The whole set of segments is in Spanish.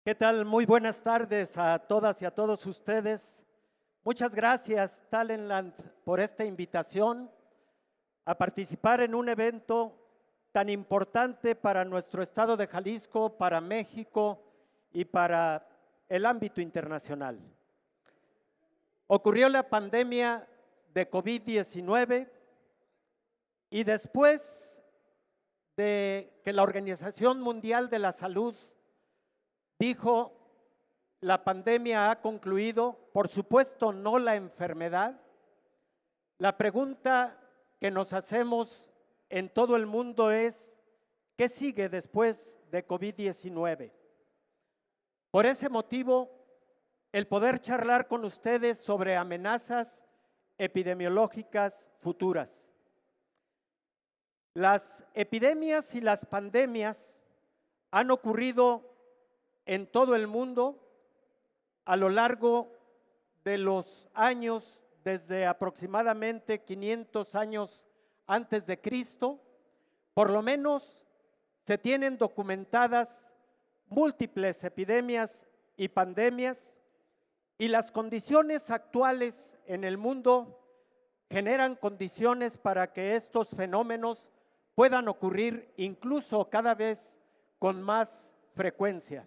¿Qué tal? Muy buenas tardes a todas y a todos ustedes. Muchas gracias, Talentland, por esta invitación a participar en un evento tan importante para nuestro estado de Jalisco, para México y para el ámbito internacional. Ocurrió la pandemia de COVID-19 y después de que la Organización Mundial de la Salud dijo, la pandemia ha concluido, por supuesto no la enfermedad. La pregunta que nos hacemos en todo el mundo es, ¿qué sigue después de COVID-19? Por ese motivo, el poder charlar con ustedes sobre amenazas epidemiológicas futuras. Las epidemias y las pandemias han ocurrido en todo el mundo a lo largo de los años, desde aproximadamente 500 años antes de Cristo. Por lo menos se tienen documentadas múltiples epidemias y pandemias, y las condiciones actuales en el mundo generan condiciones para que estos fenómenos puedan ocurrir incluso cada vez con más frecuencia.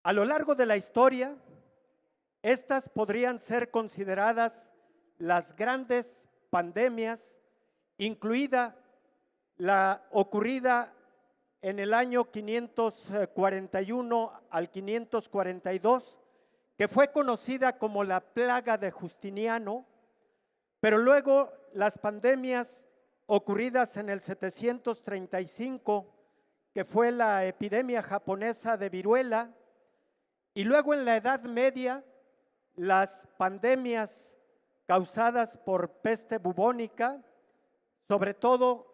A lo largo de la historia, estas podrían ser consideradas las grandes pandemias, incluida la ocurrida en el año 541 al 542, que fue conocida como la plaga de Justiniano, pero luego las pandemias ocurridas en el 735, que fue la epidemia japonesa de viruela, y luego en la Edad Media, las pandemias causadas por peste bubónica, sobre todo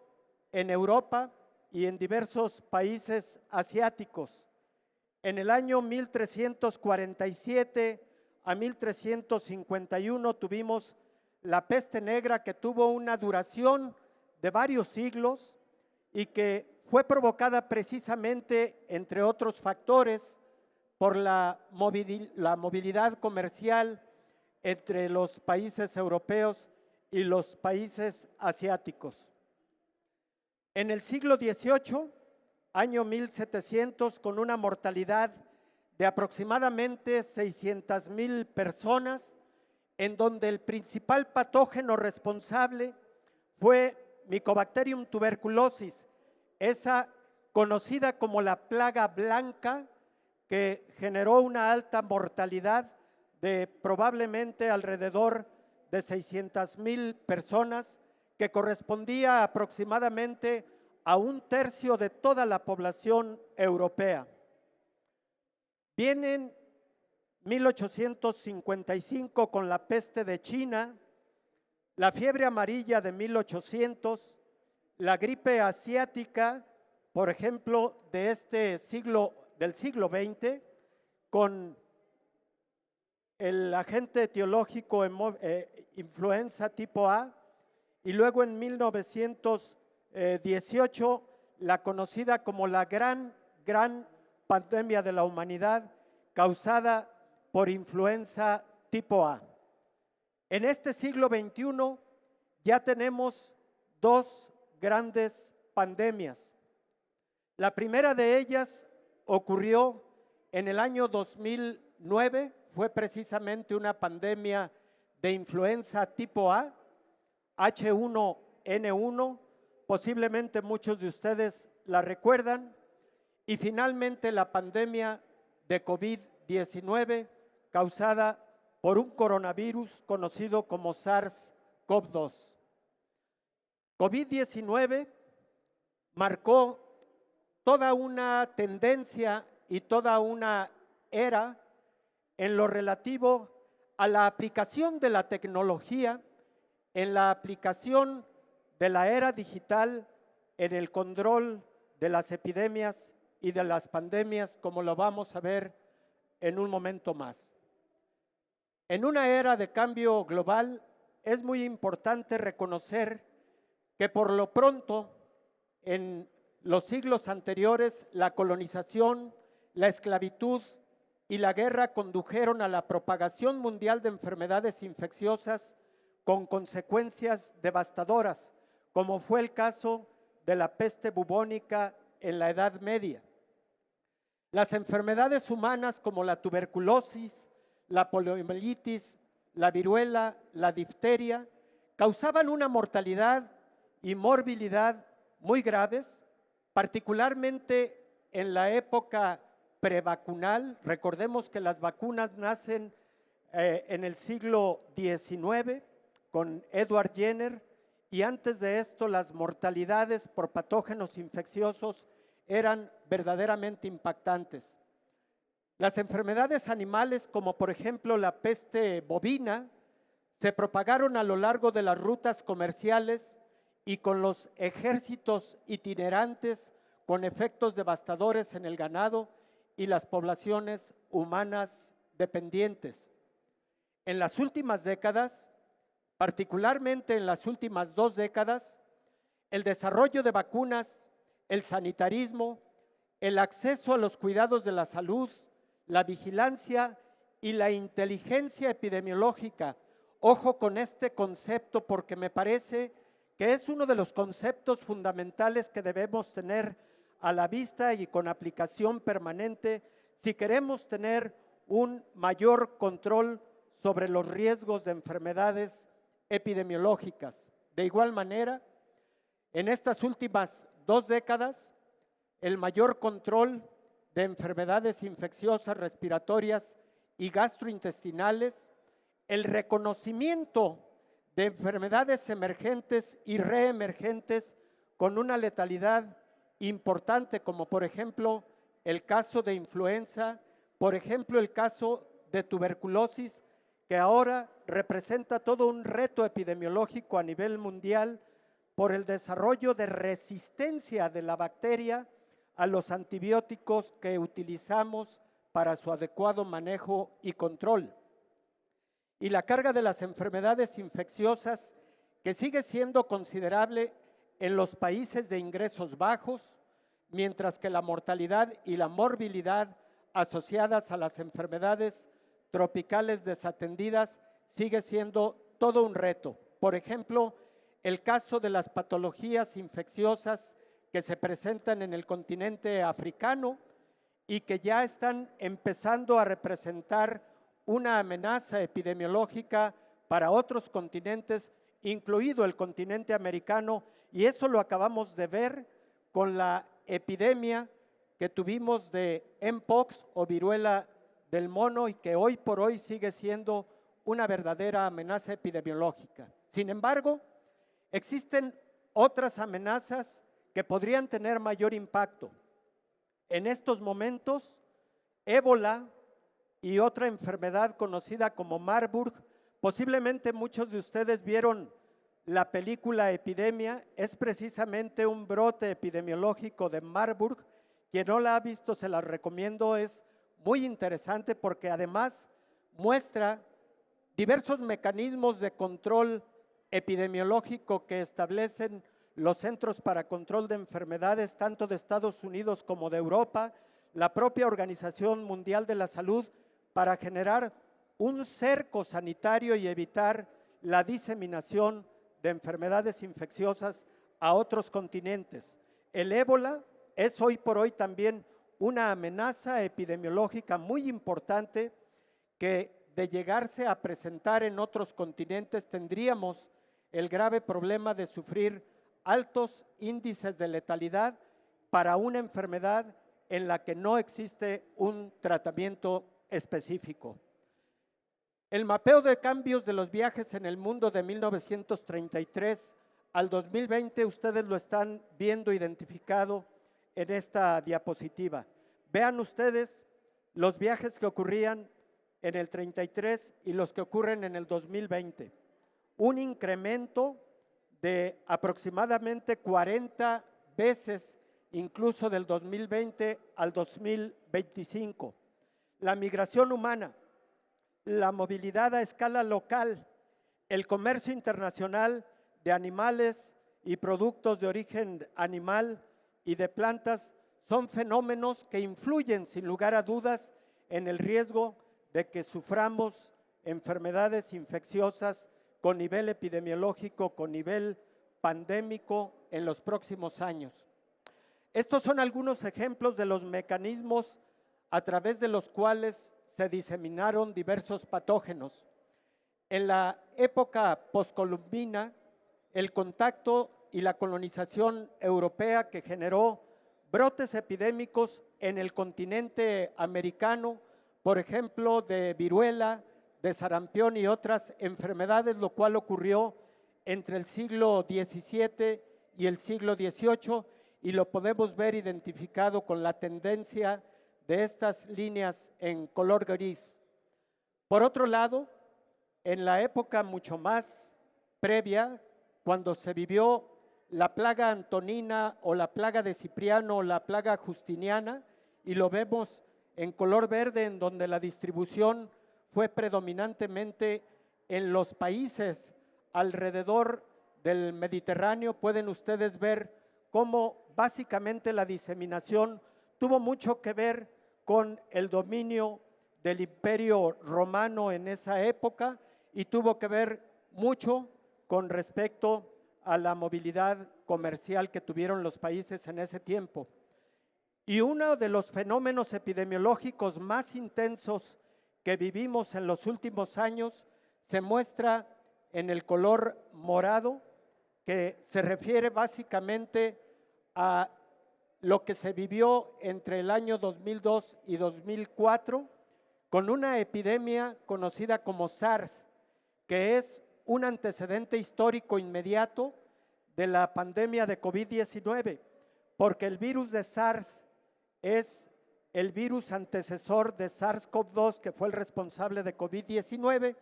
en Europa y en diversos países asiáticos. En el año 1347 a 1351 tuvimos la peste negra, que tuvo una duración de varios siglos y que fue provocada precisamente, entre otros factores, por la movilidad comercial entre los países europeos y los países asiáticos. En el siglo XVIII, año 1700, con una mortalidad de aproximadamente 600,000 personas, en donde el principal patógeno responsable fue Mycobacterium tuberculosis, esa conocida como la plaga blanca, que generó una alta mortalidad de probablemente alrededor de 600,000 personas, que correspondía aproximadamente a un tercio de toda la población europea. Vienen 1855 con la peste de China, la fiebre amarilla de 1800, la gripe asiática, por ejemplo, de este siglo, del siglo XX, con el agente etiológico influenza tipo A, y luego en 1918 la conocida como la gran pandemia de la humanidad, causada por influenza tipo A. En este siglo XXI ya tenemos dos grandes pandemias. La primera de ellas ocurrió en el año 2009, fue precisamente una pandemia de influenza tipo A, H1N1, posiblemente muchos de ustedes la recuerdan, y finalmente la pandemia de COVID-19 causada por un coronavirus conocido como SARS-CoV-2. COVID-19 marcó toda una tendencia y toda una era en lo relativo a la aplicación de la tecnología, en la aplicación de la era digital, en el control de las epidemias y de las pandemias, como lo vamos a ver en un momento más. En una era de cambio global, es muy importante reconocer que por lo pronto en los siglos anteriores, la colonización, la esclavitud y la guerra condujeron a la propagación mundial de enfermedades infecciosas con consecuencias devastadoras, como fue el caso de la peste bubónica en la Edad Media. Las enfermedades humanas como la tuberculosis, la poliomielitis, la viruela, la difteria, causaban una mortalidad y morbilidad muy graves, particularmente en la época prevacunal. Recordemos que las vacunas nacen en el siglo XIX con Edward Jenner, y antes de esto las mortalidades por patógenos infecciosos eran verdaderamente impactantes. Las enfermedades animales, como por ejemplo la peste bovina, se propagaron a lo largo de las rutas comerciales y con los ejércitos itinerantes con efectos devastadores en el ganado y las poblaciones humanas dependientes. En las últimas décadas, particularmente en las últimas 2 décadas, el desarrollo de vacunas, el sanitarismo, el acceso a los cuidados de la salud, la vigilancia y la inteligencia epidemiológica. Ojo con este concepto porque me parece que es uno de los conceptos fundamentales que debemos tener a la vista y con aplicación permanente si queremos tener un mayor control sobre los riesgos de enfermedades epidemiológicas. De igual manera, en estas últimas 2 décadas, el mayor control de enfermedades infecciosas respiratorias y gastrointestinales, el reconocimiento de enfermedades emergentes y reemergentes con una letalidad importante, como por ejemplo el caso de influenza, por ejemplo el caso de tuberculosis, que ahora representa todo un reto epidemiológico a nivel mundial por el desarrollo de resistencia de la bacteria a los antibióticos que utilizamos para su adecuado manejo y control. Y la carga de las enfermedades infecciosas, que sigue siendo considerable en los países de ingresos bajos, mientras que la mortalidad y la morbilidad asociadas a las enfermedades tropicales desatendidas sigue siendo todo un reto. Por ejemplo, el caso de las patologías infecciosas que se presentan en el continente africano y que ya están empezando a representar una amenaza epidemiológica para otros continentes, incluido el continente americano, y eso lo acabamos de ver con la epidemia que tuvimos de Mpox o viruela del mono y que hoy por hoy sigue siendo una verdadera amenaza epidemiológica. Sin embargo, existen otras amenazas que podrían tener mayor impacto. En estos momentos, ébola y otra enfermedad conocida como Marburg, posiblemente muchos de ustedes vieron la película Epidemia, es precisamente un brote epidemiológico de Marburg. Quien no la ha visto se la recomiendo, es muy interesante porque además muestra diversos mecanismos de control epidemiológico que establecen los Centros para Control de Enfermedades, tanto de Estados Unidos como de Europa, la propia Organización Mundial de la Salud, para generar un cerco sanitario y evitar la diseminación de enfermedades infecciosas a otros continentes. El ébola es hoy por hoy también una amenaza epidemiológica muy importante que de llegarse a presentar en otros continentes tendríamos el grave problema de sufrir altos índices de letalidad para una enfermedad en la que no existe un tratamiento específico. El mapeo de cambios de los viajes en el mundo de 1933 al 2020, ustedes lo están viendo identificado en esta diapositiva. Vean ustedes los viajes que ocurrían en el 33 y los que ocurren en el 2020. Un incremento de aproximadamente 40 veces, incluso del 2020 al 2025. La migración humana, la movilidad a escala local, el comercio internacional de animales y productos de origen animal y de plantas son fenómenos que influyen sin lugar a dudas en el riesgo de que suframos enfermedades infecciosas con nivel epidemiológico, con nivel pandémico en los próximos años. Estos son algunos ejemplos de los mecanismos a través de los cuales se diseminaron diversos patógenos. En la época poscolumbina, el contacto y la colonización europea que generó brotes epidémicos en el continente americano, por ejemplo, de viruela, de sarampión y otras enfermedades, lo cual ocurrió entre el siglo XVII y el siglo XVIII, y lo podemos ver identificado con la tendencia de estas líneas en color gris. Por otro lado, en la época mucho más previa, cuando se vivió la plaga antonina o la plaga de Cipriano o la plaga justiniana, y lo vemos en color verde, en donde la distribución fue predominantemente en los países alrededor del Mediterráneo. Pueden ustedes ver cómo básicamente la diseminación tuvo mucho que ver con el dominio del Imperio Romano en esa época y tuvo que ver mucho con respecto a la movilidad comercial que tuvieron los países en ese tiempo. Y uno de los fenómenos epidemiológicos más intensos que vivimos en los últimos años se muestra en el color morado, que se refiere básicamente a lo que se vivió entre el año 2002 y 2004 con una epidemia conocida como SARS, que es un antecedente histórico inmediato de la pandemia de COVID-19, porque el virus de SARS es el virus antecesor de SARS-CoV-2, que fue el responsable de COVID-19,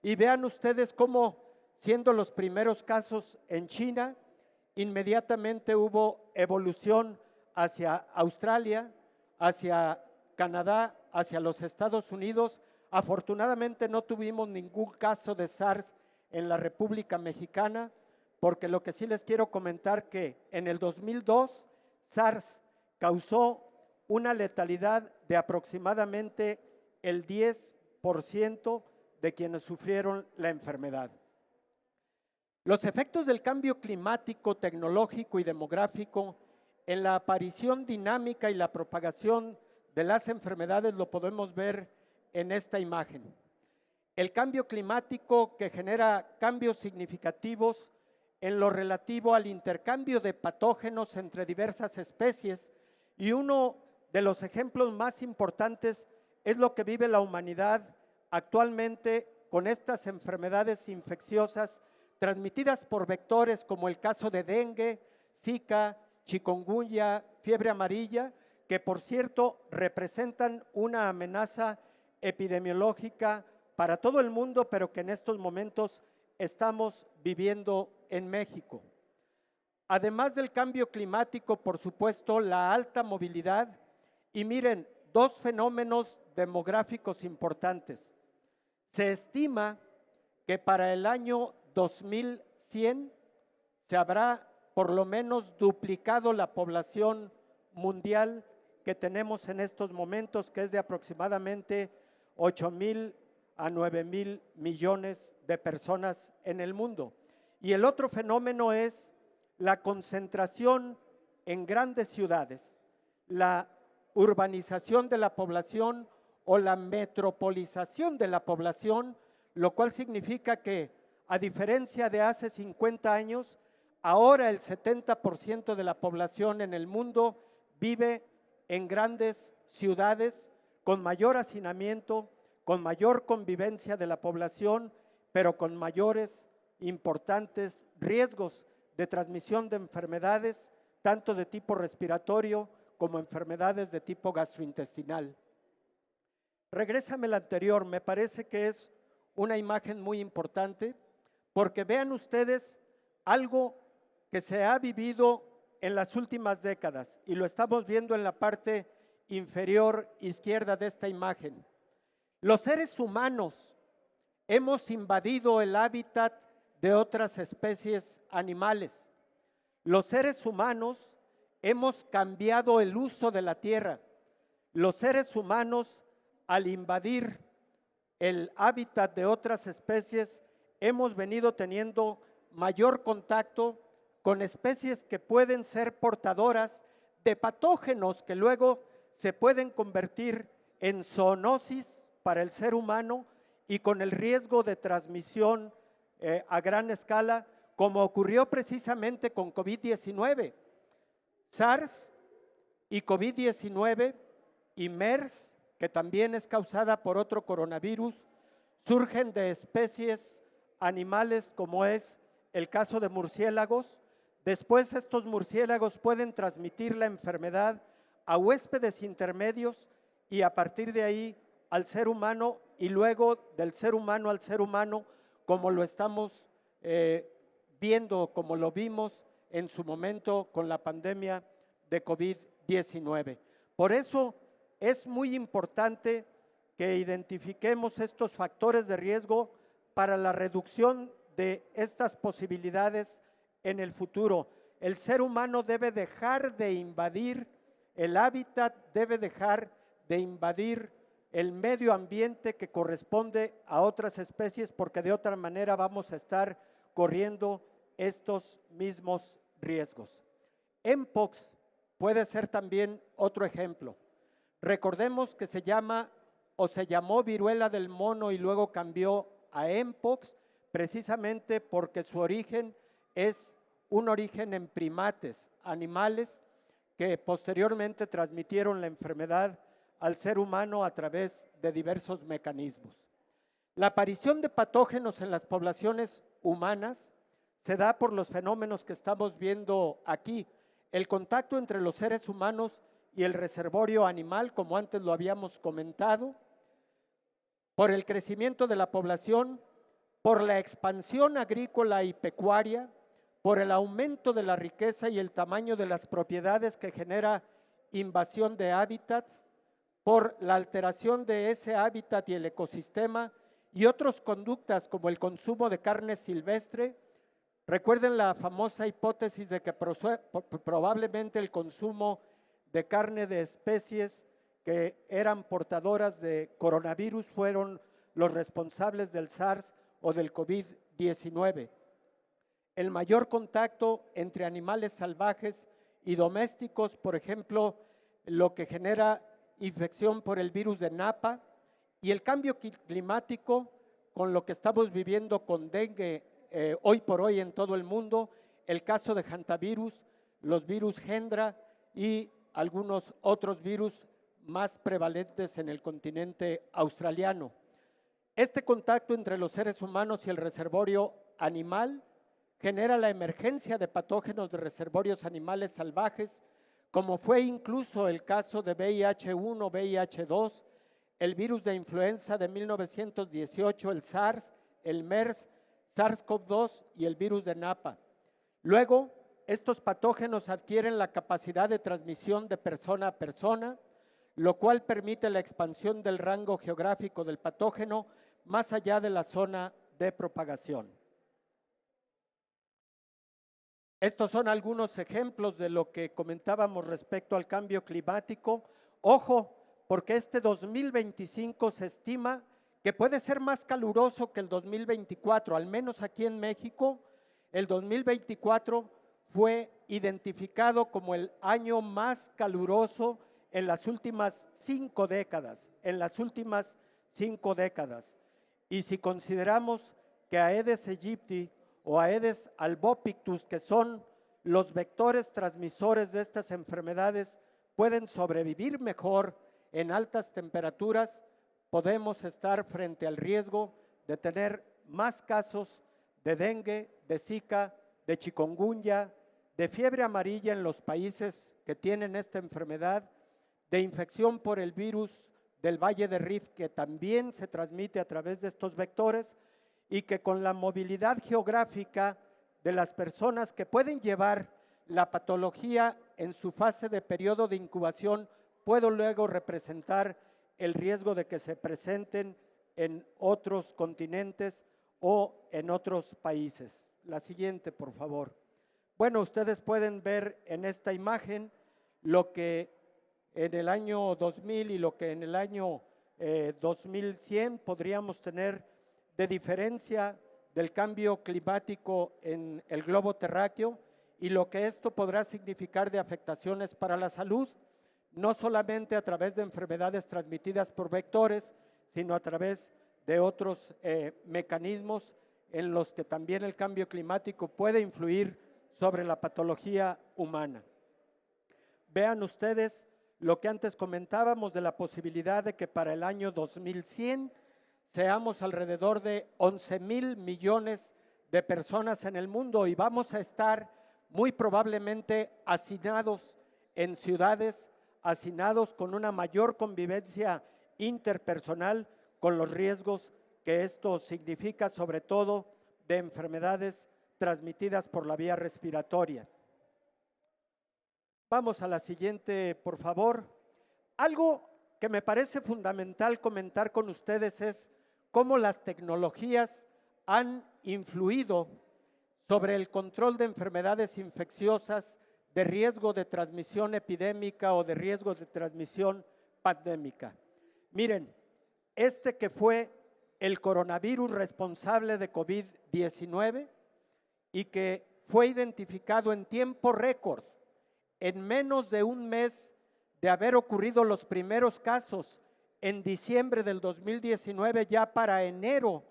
y vean ustedes cómo, siendo los primeros casos en China, inmediatamente hubo evolución hacia Australia, hacia Canadá, hacia los Estados Unidos. Afortunadamente no tuvimos ningún caso de SARS en la República Mexicana, porque lo que sí les quiero comentar que en el 2002 SARS causó una letalidad de aproximadamente el 10% de quienes sufrieron la enfermedad. Los efectos del cambio climático, tecnológico y demográfico en la aparición dinámica y la propagación de las enfermedades lo podemos ver en esta imagen. El cambio climático que genera cambios significativos en lo relativo al intercambio de patógenos entre diversas especies, y uno de los ejemplos más importantes es lo que vive la humanidad actualmente con estas enfermedades infecciosas transmitidas por vectores como el caso de dengue, zika, chikungunya, fiebre amarilla, que por cierto representan una amenaza epidemiológica para todo el mundo, pero que en estos momentos estamos viviendo en México. Además del cambio climático, por supuesto, la alta movilidad, y miren, dos fenómenos demográficos importantes. Se estima que para el año 2100 se habrá por lo menos duplicado la población mundial que tenemos en estos momentos, que es de aproximadamente 8,000 a 9,000 millones de personas en el mundo. Y el otro fenómeno es la concentración en grandes ciudades, la urbanización de la población o la metropolización de la población, lo cual significa que, a diferencia de hace 50 años, ahora el 70% de la población en el mundo vive en grandes ciudades con mayor hacinamiento, con mayor convivencia de la población, pero con mayores importantes riesgos de transmisión de enfermedades, tanto de tipo respiratorio como enfermedades de tipo gastrointestinal. Regrésame la anterior, me parece que es una imagen muy importante, porque vean ustedes algo que se ha vivido en las últimas décadas, y lo estamos viendo en la parte inferior izquierda de esta imagen. Los seres humanos hemos invadido el hábitat de otras especies animales. Los seres humanos hemos cambiado el uso de la tierra. Los seres humanos, al invadir el hábitat de otras especies, hemos venido teniendo mayor contacto con especies que pueden ser portadoras de patógenos que luego se pueden convertir en zoonosis para el ser humano y con el riesgo de transmisión a gran escala, como ocurrió precisamente con COVID-19. SARS y COVID-19 y MERS, que también es causada por otro coronavirus, surgen de especies animales como es el caso de murciélagos. Después estos murciélagos pueden transmitir la enfermedad a huéspedes intermedios y a partir de ahí al ser humano y luego del ser humano al ser humano, como lo estamos viendo, como lo vimos en su momento con la pandemia de COVID-19. Por eso es muy importante que identifiquemos estos factores de riesgo para la reducción de estas posibilidades en el futuro. El ser humano debe dejar de invadir el hábitat, debe dejar de invadir el medio ambiente que corresponde a otras especies, porque de otra manera vamos a estar corriendo estos mismos riesgos. Mpox puede ser también otro ejemplo. Recordemos que se llama o se llamó viruela del mono y luego cambió a Mpox, precisamente porque su origen es un origen en primates, animales que posteriormente transmitieron la enfermedad al ser humano a través de diversos mecanismos. La aparición de patógenos en las poblaciones humanas se da por los fenómenos que estamos viendo aquí, el contacto entre los seres humanos y el reservorio animal, como antes lo habíamos comentado, por el crecimiento de la población, por la expansión agrícola y pecuaria, por el aumento de la riqueza y el tamaño de las propiedades que genera invasión de hábitats, por la alteración de ese hábitat y el ecosistema y otras conductas como el consumo de carne silvestre. Recuerden la famosa hipótesis de que probablemente el consumo de carne de especies que eran portadoras de coronavirus fueron los responsables del SARS o del COVID-19. El mayor contacto entre animales salvajes y domésticos, por ejemplo, lo que genera infección por el virus de Napa, y el cambio climático con lo que estamos viviendo con dengue hoy por hoy en todo el mundo, el caso de hantavirus, los virus Hendra y algunos otros virus más prevalentes en el continente australiano. Este contacto entre los seres humanos y el reservorio animal genera la emergencia de patógenos de reservorios animales salvajes, como fue incluso el caso de VIH-1, VIH-2, el virus de influenza de 1918, el SARS, el MERS, SARS-CoV-2 y el virus de Napa. Luego, estos patógenos adquieren la capacidad de transmisión de persona a persona, lo cual permite la expansión del rango geográfico del patógeno más allá de la zona de propagación. Estos son algunos ejemplos de lo que comentábamos respecto al cambio climático. Ojo, porque este 2025 se estima que puede ser más caluroso que el 2024, al menos aquí en México. El 2024 fue identificado como el año más caluroso en las últimas 5 décadas, Y si consideramos que Aedes aegypti o Aedes albopictus, que son los vectores transmisores de estas enfermedades, pueden sobrevivir mejor en altas temperaturas, podemos estar frente al riesgo de tener más casos de dengue, de zika, de chikungunya, de fiebre amarilla en los países que tienen esta enfermedad, de infección por el virus del Valle de Rift, que también se transmite a través de estos vectores, y que con la movilidad geográfica de las personas que pueden llevar la patología en su fase de periodo de incubación, puede luego representar el riesgo de que se presenten en otros continentes o en otros países. La siguiente, por favor. Bueno, ustedes pueden ver en esta imagen lo que en el año 2000 y lo que en el año 2100 podríamos tener de diferencia del cambio climático en el globo terráqueo y lo que esto podrá significar de afectaciones para la salud, no solamente a través de enfermedades transmitidas por vectores, sino a través de otros mecanismos en los que también el cambio climático puede influir sobre la patología humana. Vean ustedes lo que antes comentábamos de la posibilidad de que para el año 2100 seamos alrededor de 11,000 millones de personas en el mundo y vamos a estar muy probablemente hacinados en ciudades, hacinados con una mayor convivencia interpersonal, con los riesgos que esto significa, sobre todo de enfermedades transmitidas por la vía respiratoria. Vamos a la siguiente, por favor. Algo que me parece fundamental comentar con ustedes es cómo las tecnologías han influido sobre el control de enfermedades infecciosas de riesgo de transmisión epidémica o de riesgo de transmisión pandémica. Miren, este que fue el coronavirus responsable de COVID-19 y que fue identificado en tiempo récord, en menos de un mes de haber ocurrido los primeros casos en diciembre del 2019, ya para enero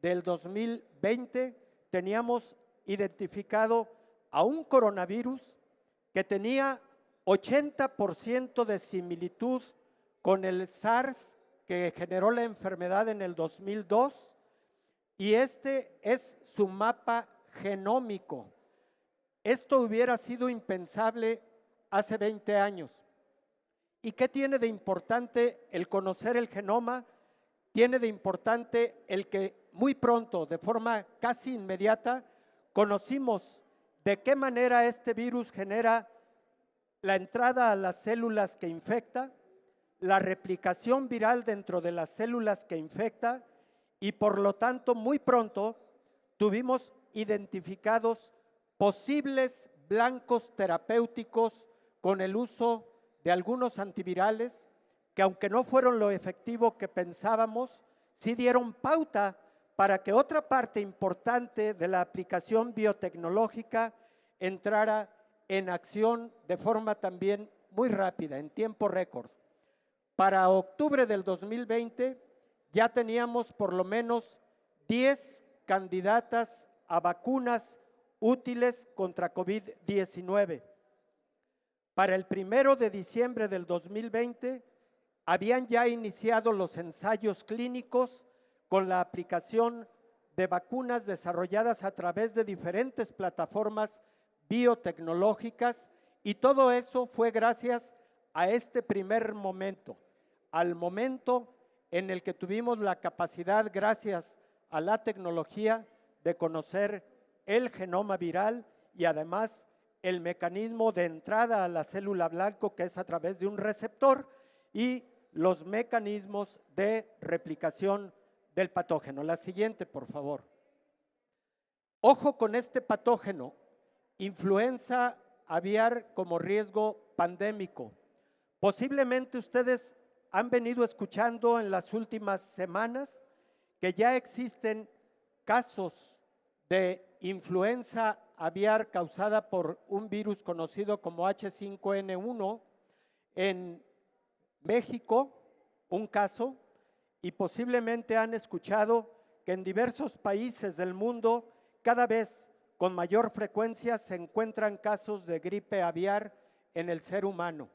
del 2020, teníamos identificado a un coronavirus que tenía 80% de similitud con el SARS que generó la enfermedad en el 2002, y este es su mapa genómico. Esto hubiera sido impensable hace 20 años. ¿Y qué tiene de importante el conocer el genoma? Tiene de importante el que muy pronto, de forma casi inmediata, conocimos de qué manera este virus genera la entrada a las células que infecta, la replicación viral dentro de las células que infecta, y por lo tanto muy pronto tuvimos identificados posibles blancos terapéuticos con el uso de algunos antivirales que, aunque no fueron lo efectivo que pensábamos, sí dieron pauta para que otra parte importante de la aplicación biotecnológica entrara en acción de forma también muy rápida, en tiempo récord. Para octubre del 2020 ya teníamos por lo menos 10 candidatas a vacunas útiles contra COVID-19. Para el 1 de diciembre del 2020 habían ya iniciado los ensayos clínicos con la aplicación de vacunas desarrolladas a través de diferentes plataformas biotecnológicas, y todo eso fue gracias a este primer momento, al momento en el que tuvimos la capacidad, gracias a la tecnología, de conocer el genoma viral y además el mecanismo de entrada a la célula blanco, que es a través de un receptor, y los mecanismos de replicación del patógeno. La siguiente, por favor. Ojo con este patógeno, influenza aviar como riesgo pandémico. Posiblemente ustedes han venido escuchando en las últimas semanas que ya existen casos de influenza aviar causada por un virus conocido como H5N1 en México, un caso, y posiblemente han escuchado que en diversos países del mundo cada vez con mayor frecuencia se encuentran casos de gripe aviar en el ser humano.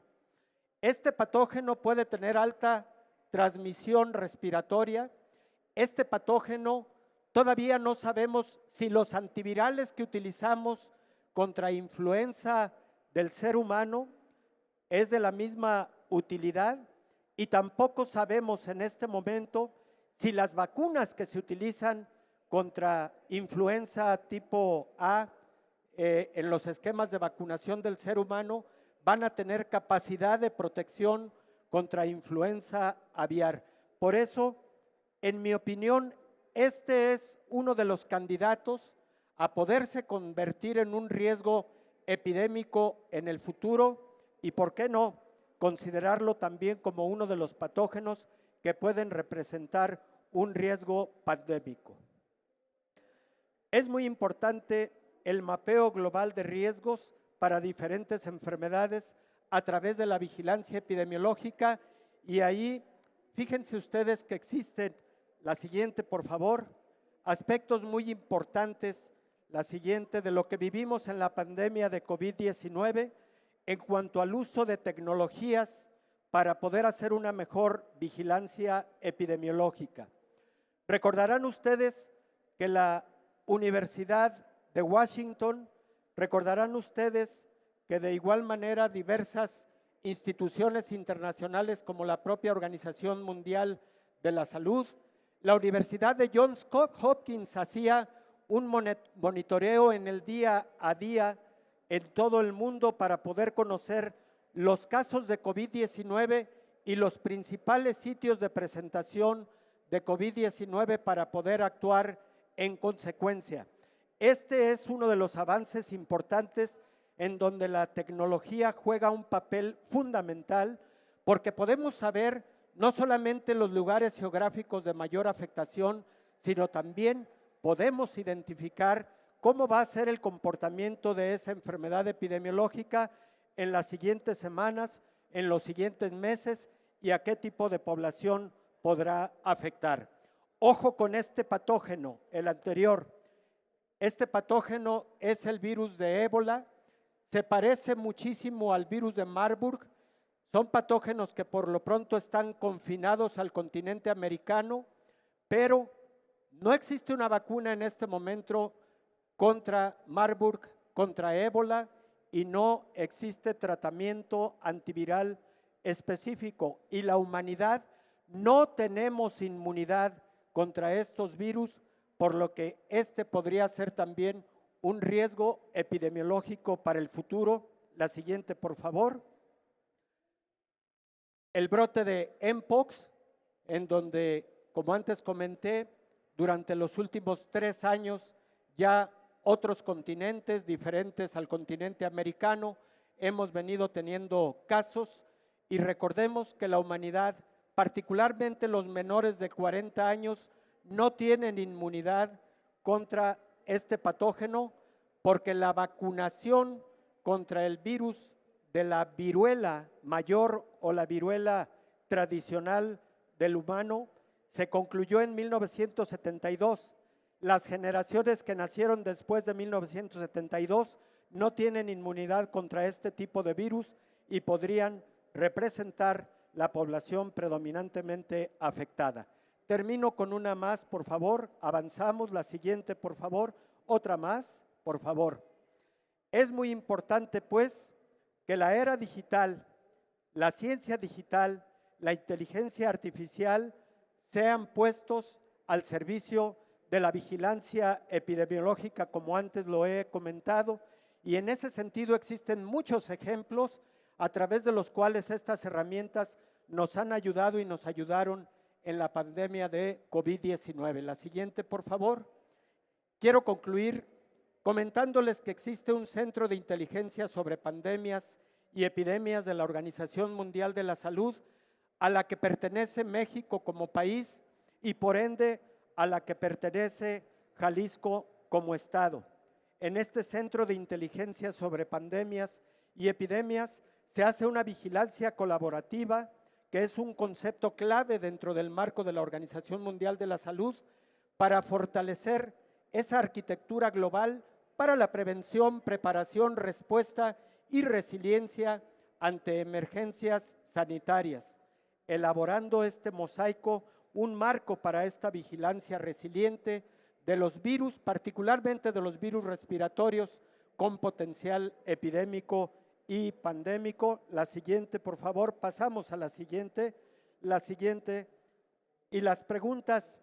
Este patógeno puede tener alta transmisión respiratoria. Este patógeno todavía no sabemos si los antivirales que utilizamos contra influenza del ser humano es de la misma utilidad, y tampoco sabemos en este momento si las vacunas que se utilizan contra influenza tipo A en los esquemas de vacunación del ser humano van a tener capacidad de protección contra influenza aviar. Por eso, en mi opinión, este es uno de los candidatos a poderse convertir en un riesgo epidémico en el futuro y, ¿por qué no?, considerarlo también como uno de los patógenos que pueden representar un riesgo pandémico. Es muy importante el mapeo global de riesgos para diferentes enfermedades a través de la vigilancia epidemiológica, y ahí fíjense ustedes que existen, la siguiente por favor, aspectos muy importantes, la siguiente, de lo que vivimos en la pandemia de COVID-19 en cuanto al uso de tecnologías para poder hacer una mejor vigilancia epidemiológica. Recordarán ustedes que la Universidad de Washington, recordarán ustedes que de igual manera diversas instituciones internacionales como la propia Organización Mundial de la Salud, la Universidad de Johns Hopkins hacía un monitoreo en el día a día en todo el mundo para poder conocer los casos de COVID-19 y los principales sitios de presentación de COVID-19 para poder actuar en consecuencia. Este es uno de los avances importantes en donde la tecnología juega un papel fundamental, porque podemos saber no solamente los lugares geográficos de mayor afectación, sino también podemos identificar cómo va a ser el comportamiento de esa enfermedad epidemiológica en las siguientes semanas, en los siguientes meses, y a qué tipo de población podrá afectar. Ojo con este patógeno, el anterior. Este patógeno es el virus de ébola, se parece muchísimo al virus de Marburg. Son patógenos que por lo pronto están confinados al continente americano, pero no existe una vacuna en este momento contra Marburg, contra ébola, y no existe tratamiento antiviral específico. Y la humanidad no tenemos inmunidad contra estos virus, por lo que este podría ser también un riesgo epidemiológico para el futuro. La siguiente, por favor. El brote de Mpox, en donde, como antes comenté, durante los últimos 3 años ya otros continentes diferentes al continente americano hemos venido teniendo casos, y recordemos que la humanidad, particularmente los menores de 40 años, no tienen inmunidad contra este patógeno, porque la vacunación contra el virus de la viruela mayor o la viruela tradicional del humano se concluyó en 1972. Las generaciones que nacieron después de 1972 no tienen inmunidad contra este tipo de virus y podrían representar la población predominantemente afectada. Termino con una más, por favor. Avanzamos, la siguiente, por favor. Otra más, por favor. Es muy importante, pues, que la era digital, la ciencia digital, la inteligencia artificial sean puestos al servicio de la vigilancia epidemiológica, como antes lo he comentado, y en ese sentido existen muchos ejemplos a través de los cuales estas herramientas nos han ayudado y nos ayudaron en la pandemia de COVID-19. La siguiente, por favor. Quiero concluir comentándoles que existe un centro de inteligencia sobre pandemias y epidemias de la Organización Mundial de la Salud, a la que pertenece México como país y por ende a la que pertenece Jalisco como estado. En este centro de inteligencia sobre pandemias y epidemias se hace una vigilancia colaborativa, que es un concepto clave dentro del marco de la Organización Mundial de la Salud, para fortalecer esa arquitectura global para la prevención, preparación, respuesta y resiliencia ante emergencias sanitarias, elaborando este mosaico, un marco para esta vigilancia resiliente de los virus, particularmente de los virus respiratorios con potencial epidémico y pandémico. La siguiente, por favor. Pasamos a la siguiente. La siguiente. Y las preguntas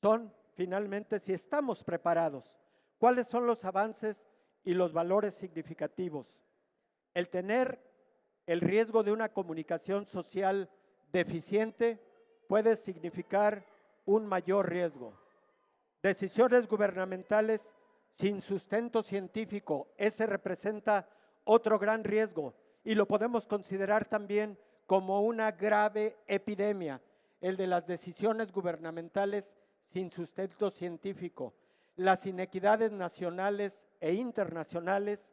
son, finalmente, si estamos preparados. ¿Cuáles son los avances y los valores significativos? El tener el riesgo de una comunicación social deficiente puede significar un mayor riesgo. decisiones gubernamentales sin sustento científico. Ese representa otro gran riesgo y lo podemos considerar también como una grave epidemia, el de las decisiones gubernamentales sin sustento científico, las inequidades nacionales e internacionales,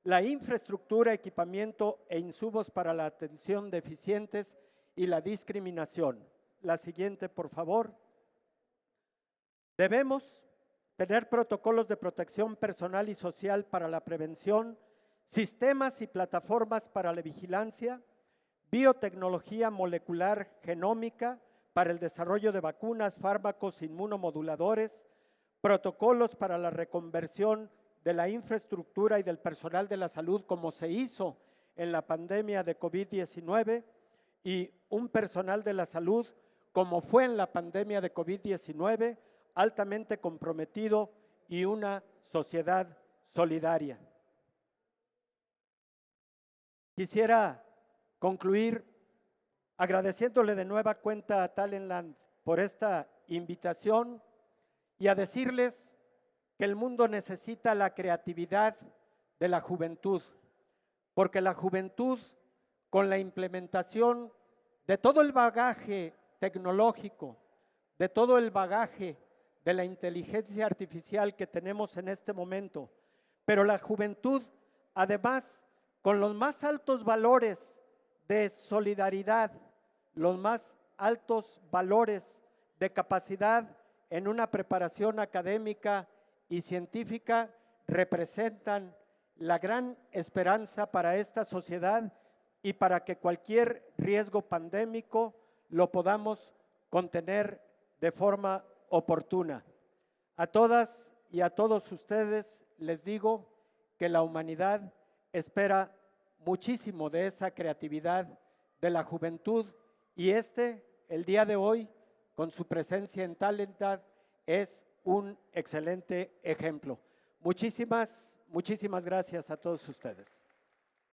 la infraestructura, equipamiento e insumos para la atención deficientes y la discriminación. La siguiente, por favor. Debemos tener protocolos de protección personal y social para la prevención, sistemas y plataformas para la vigilancia, biotecnología molecular genómica para el desarrollo de vacunas, fármacos inmunomoduladores, protocolos para la reconversión de la infraestructura y del personal de la salud, como se hizo en la pandemia de COVID-19, y un personal de la salud, como fue en la pandemia de COVID-19, altamente comprometido, y una sociedad solidaria. Quisiera concluir agradeciéndole de nueva cuenta a Talentland por esta invitación y a decirles que el mundo necesita la creatividad de la juventud, porque la juventud, con la implementación de todo el bagaje tecnológico, de todo el bagaje de la inteligencia artificial que tenemos en este momento, pero la juventud, además, con los más altos valores de solidaridad, los más altos valores de capacidad en una preparación académica y científica, representan la gran esperanza para esta sociedad y para que cualquier riesgo pandémico lo podamos contener de forma oportuna. A todas y a todos ustedes les digo que la humanidad espera muchísimo de esa creatividad de la juventud, y el día de hoy, con su presencia en Talentland, es un excelente ejemplo. Muchísimas gracias a todos ustedes.